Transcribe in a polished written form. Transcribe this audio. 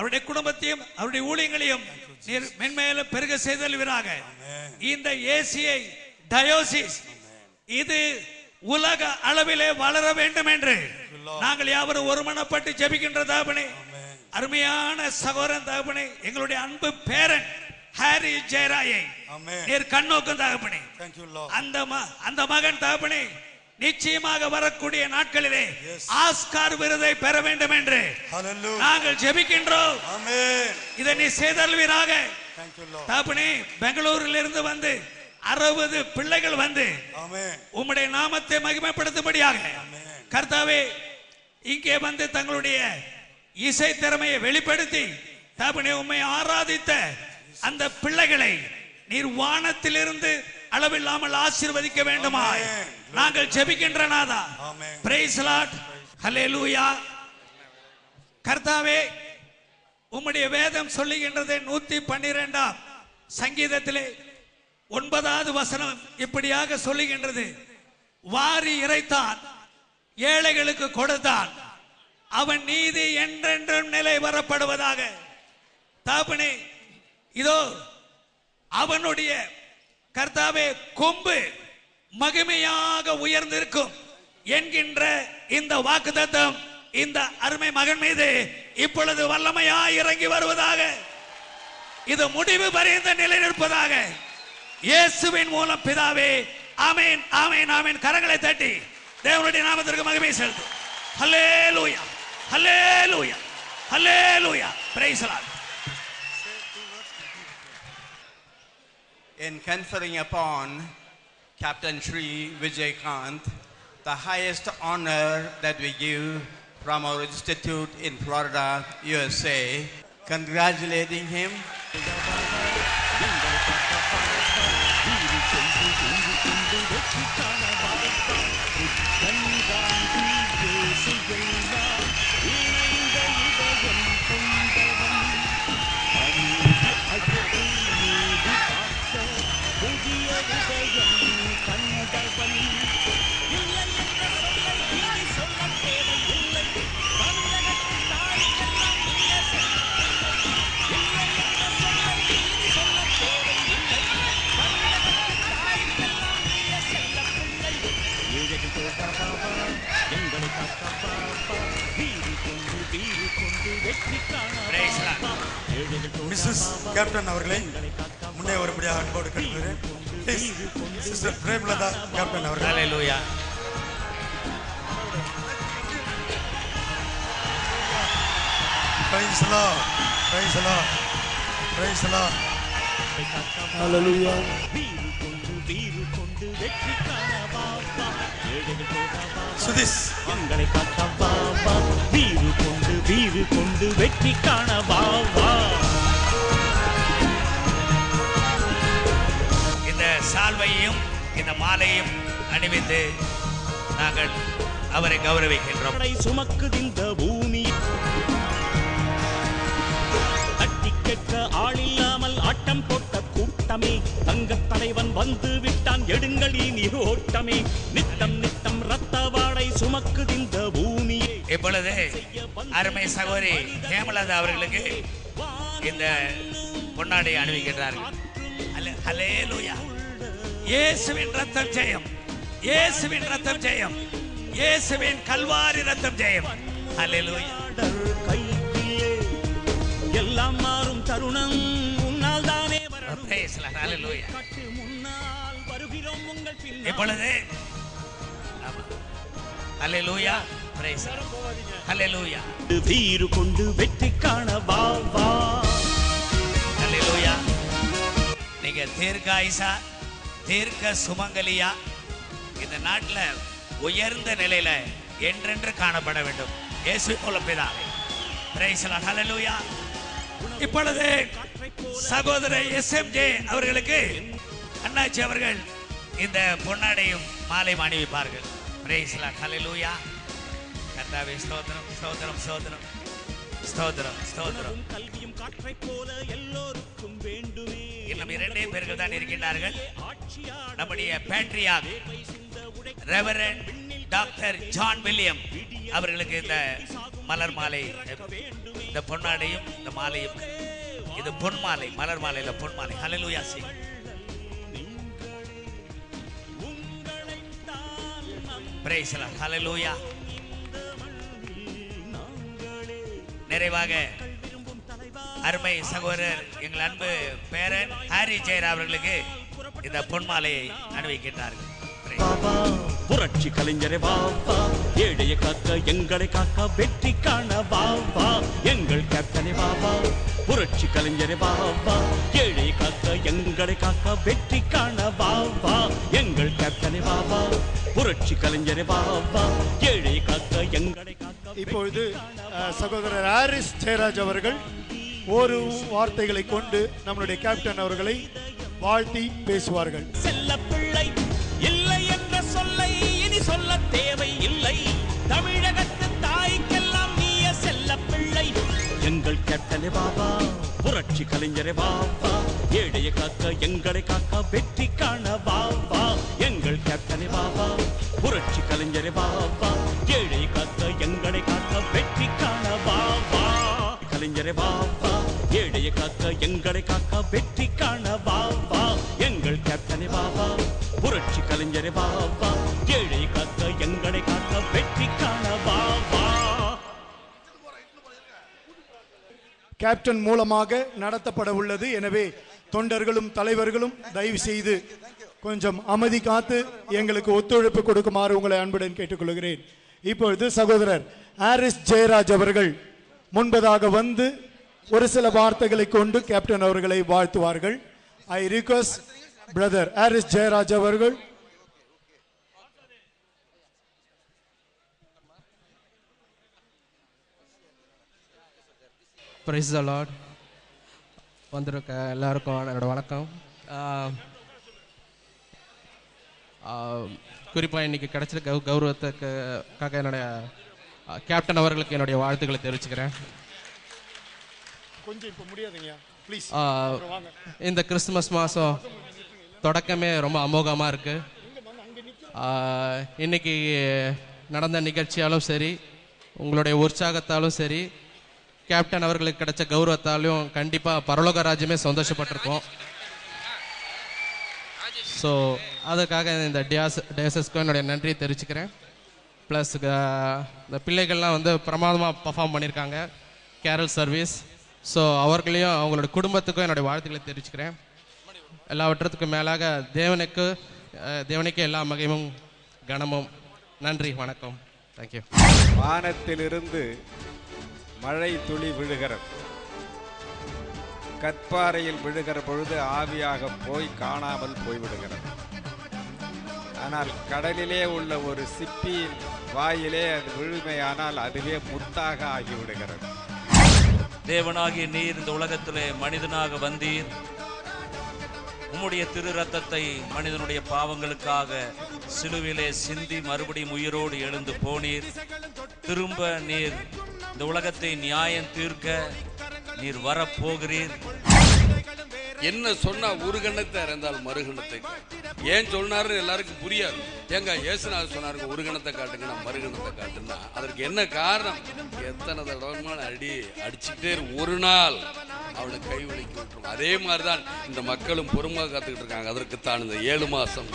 அவருடைய குடும்பத்தையும் அவருடைய ஊழியங்களையும் நீர் மென்மேலும் பெருக செய்தல்வீராக. இந்த ஏசிஐ டயோசிஸ் இது உலக அளவிலே வளர வேண்டும் என்று நாங்கள் யாவரும் ஒருமனப்பட்டு ஜெபிக்கின்ற தகப்பனே, அருமையான சகோதரன் தகப்பனே, எங்களுடைய அன்பு பேரன் ஹாரி ஜெயராயை நீர் கண்ணோக்கும் தகப்பனே, அந்த மகன் தகப்பனே நிச்சயமாக வரக்கூடிய நாட்களிலே ஆஸ்கார் விருதை பெற வேண்டும் என்று நாங்கள் ஜெபிக்கின்றோம். இதை நீ செய்தல்வீராக தகப்பனே. பெங்களூரில் இருந்து வந்து 60 பிள்ளைகள் வந்து உம்முடைய நாமத்தை மகிமைப்படுத்தும்படியாக கர்த்தாவே இங்கே வந்து தங்களுடைய இசை திறமையை வெளிப்படுத்தி தகப்பனே உம்மை ஆராதித்த அந்த பிள்ளைகளை நீர் வானத்திலிருந்து அளவில்லாமல் ஆசீர்வதிக்க வேண்டுமா நாங்கள் ஜெபிக்கின்ற நாதா. பிரைஸ் லார்ட், ஹல்லேலூயா. கர்த்தாவே உம்முடைய வேதம் சொல்லுகின்றது 112ஆம் சங்கீதத்திலே 9வது வசனம் இப்படியாக சொல்லுகின்றது, வாரி இறைத்தான் ஏழைகளுக்கு கொடுத்தான், அவன் நீதி என்றென்றும் நிலை வரப்படுவதாக. தகப்பனே இதோ அவனுடைய கர்த்தாவே கொம்பு மகிமையாக உயர்ந்திருக்கும் என்கின்ற இந்த வாக்குத்தத்தம் இந்த அருமை மகன் மீது இப்பொழுது வல்லமையாய் இறங்கி வருவதாக. இது முடிவு பரியந்த நிலை நிற்பதாக இயேசுவின் மூலம் பிதாவே. ஆமென், ஆமென், ஆமென். கரங்களை தட்டி தேவனுடைய நாமத்திற்கு மகிமை செலுத்து. Hallelujah, hallelujah, hallelujah. Praise the lord. In conferring upon Captain Shri Vijay Kant the highest honor that we give from our institute in Florida, USA, congratulating him. Mrs captain அவர்களை முன்னே ஒருபடியாக அன்போடு கேட்கிறேன். சிஸ்டர் பிரேமலதா கேப்டன் அவர்கள். Hallelujah. Praise the lord, praise the lord, praise the lord. Hallelujah. சுதிஸ் எங்களை காக்க வா வா, வீறு கொண்டு வெற்றி காண வா வா. இந்த சால்வையும் இந்த மாலையும் அணிவித்து நாங்கள் அவரை கௌரவிக்கின்றோம். சுமக்குதிந்த பூமி தட்டி கேட்க ஆளில்லாமல் ஆட்டம் போட்ட கூட்டமே, தங்க தலைவன் வந்து விட்டான் எடுங்கள் இனி ஓட்டமே. நித்தம் நித்தம் ரத்த வாடை சுமக்குதிந்த பூமியே. இப்பொழுது அருமை சகோதரி ஹேமலதா அவர்களுக்கு இந்த பொன்னாடை அணிவிக்கின்றார்கள். ஹல்லேலூயா. இயேசுவின் ரத்தம் ஜெயம், இயேசுவின் ரத்தம் ஜெயம், இயேசுவின் கல்வாரி ரத்தம் ஜெயம். ஹல்லேலூயா. கையிலே எல்லாம் மாறும் தருணம் உன்னால் தானே வரணும். ஹல்லேலூயா. முன்னால் வருகிறோம் உங்கள் பின்னால். இப்பொழுது ஹல்லேலூயா, பிரைஸ் தி லார்ட். ஹல்லேலூயா. வீறு கொண்டு வெற்றி காண வா வா. ஹல்லேலூயா. நீங்க தீர்க்காயுசா, தீர்க்க சுமங்கலியா இந்த நாட்டில் உயர்ந்த நிலையில என்றென்று காணப்பட வேண்டும். இயேசு மூலம் பிதாவே. Praise the lord. ஹல்லேலூயா. இப்பொழுது சகோதரர் எஸ்எம்ஜே அவர்களுக்கு அண்ணாச்சி அவர்கள் இந்த பொன்னாடையும் மாலையும் அணிவிப்பார்கள். Price the lord. ஹல்லேலூயா. கர்த்தாவே ஸ்தோத்திரம், ஸ்தோத்திரம், ஸ்தோத்திரம், ஸ்தோத்திரம், ஸ்தோத்திரம். கல்வியும் காற்றை போல எல்லோருக்கும் வேண்டுமே. இன்னும் 2 பேர்கள் தான் இருக்கின்றார்கள். நம்முடைய பேட்ரியாக் ரெவரண்ட் டாக்டர் ஜான் வில்லியம் அவர்களுக்கு இந்த மலர் மாலை. வேண்டுமே இந்த பொன்னாடையும் இந்த மாலையும். இது பொன் மாலை, மலர் மாலையில பொன் மாலை. Hallelujah. Praise the lord. Hallelujah. நிறைவாக அருமை சகோதரர் எங்கள் அன்பு பேரன் ஹாரி ஜெயர் அவர்களுக்கு இந்த பொன்மாலையை அணிவிக்கின்றார்கள். புரட்சி கலைஞரே வா வா, ஏழையை காக்க எங்களை காக்க வெற்றி காண வா வா, எங்கள் கேப்டனே வா வா. புரட்சி கலைஞரே வா வா, ஏழையை காக்க எங்களை காக்க வெற்றி காண வா வா, எங்கள் கேப்டனே வா வா. புரட்சி கலைஞரே வா வா, ஏழையை காக்க எங்களை காக்க. இப்பொழுது சகோதரர் ஹாரிஸ் ஜெயராஜ் அவர்கள் ஒரு வார்த்தைகளை கொண்டு நம்மளுடைய கேப்டன் அவர்களை வாழ்த்தி பேசுவார்கள். செல்ல பிள்ளை இல்லை என்ற சொல்லை இனி சொல்ல தேவை இல்லை, தமிழகத்து தாய்க்கெல்லாம் நீய செல்ல பிள்ளை. எங்கள் கேப்டனே பாபா, புரட்சி கலைஞரே பாபா, ஏழையை காக்க எங்களை காக்க வெற்றி காண பாபா. எங்கள் கேப்டனே பாபா, புரட்சி கலைஞரே பாபா, ஏழையை காக்க எங்களை காக்க வெற்றி காண பாபா. கலைஞரே பாபா, ஏழையை காக்க எங்களை காக்க வெற்றி காண பாபா. எங்கள் கேப்டனே பாபா, புரட்சி கலைஞரே பாபா, ஏழை காக்க எங்களை காக்க வெற்றி காண பாபா. கேப்டன் மூலமாக நடத்தப்பட உள்ளது. எனவே தொண்டர்களும் தலைவர்களும் தயவு செய்து கொஞ்சம் அமைதி காத்து எங்களுக்கு ஒத்துழைப்பு கொடுக்குமாறு உங்களை அன்புடன் கேட்டுக்கொள்கிறேன். இப்பொழுது சகோதரர் ஹாரிஸ் ஜெயராஜ் அவர்கள் முன்பதாக வந்து ஒரு சில வார்த்தைகளை கொண்டு கேப்டன் அவர்களை வாழ்த்துவார்கள். I request brother Harris Jayaraj அவர்கள். Praise the lord. வந்திருக்க எல்லாருக்கும் என்னோட வணக்கம். குறிப்பாக இன்னைக்கு கிடைச்சிருக்க கௌரவத்துக்காக என்னுடைய கேப்டன் அவர்களுக்கு என்னுடைய வாழ்த்துக்களை தெரிவிச்சுக்கிறேன். கொஞ்சம் இப்போ முடியாதுங்க ப்ளீஸ். இந்த கிறிஸ்துமஸ் மாதம் தொடக்கமே ரொம்ப அமோகமாக இருக்குது. இன்னைக்கு நடந்த நிகழ்ச்சியாலும் சரி, உங்களுடைய உற்சாகத்தாலும் சரி, கேப்டன் அவர்களுக்கு கிடைச்ச கௌரவத்தாலும் கண்டிப்பாக பரலோக ராஜ்யமே சந்தோஷப்பட்டிருக்கோம். ஸோ அதுக்காக இந்த டேசஸ்க்கும் என்னுடைய நன்றியை தெரிவிச்சுக்கிறேன். ப்ளஸ் இந்த பிள்ளைகள்லாம் வந்து பிரமாதமாக பர்ஃபார்ம் பண்ணியிருக்காங்க, கேரல் சர்வீஸ். ஸோ அவர்களையும் அவங்களோட குடும்பத்துக்கும் என்னுடைய வாழ்த்துக்களை தெரிவிச்சுக்கிறேன். எல்லாவற்றத்துக்கும் மேலாக தேவனுக்கு எல்லா மகிமும் கனமும். நன்றி, வணக்கம், தேங்க்யூ. வானத்திலிருந்து மழை துளி விழுகிறது, கற்பாறையில் விழுகிற பொழுது ஆவியாக போய் காணாமல் போய்விடுகிறது. ஆனால் கடலிலே உள்ள ஒரு சிப்பியின் வாயிலே அது விழுமையானால் அதுவே முத்தாக ஆகிவிடுகிறது. தேவனாகிய நீர் இந்த உலகத்திலே மனிதனாக வந்தீர். உம்முடைய திரு ரத்தத்தை மனிதனுடைய பாவங்களுக்காக சிலுவிலே சிந்தி மறுபடியும் உயிரோடு எழுந்து போனீர். திரும்ப நீர் இந்த உலகத்தை நியாயம் தீர்க்க நீர் வரப்போகிறீர். என்ன சொன்னா ஒரு கண்ணத்தை இறந்தால் மறுகணத்தை ஏன் சொன்னாரு எல்லாருக்கும் புரியாது. ஏங்க இயேசுநாதர் சொன்னாருங்க ஒரு கணத்தை காட்டுங்க, நான் மறுகணத்தை காட்டுன்னா அதற்கு என்ன காரணம்? எத்தனை தடவை அடிச்சுக்கிட்டே ஒரு நாள் அவனுக்கு கை வலிக்கு விட்டுரும். அதே மாதிரிதான் இந்த மக்களும் பொறுமையாக காத்துக்கிட்டு இருக்காங்க. அதற்கு தான் இந்த 7 மாசம்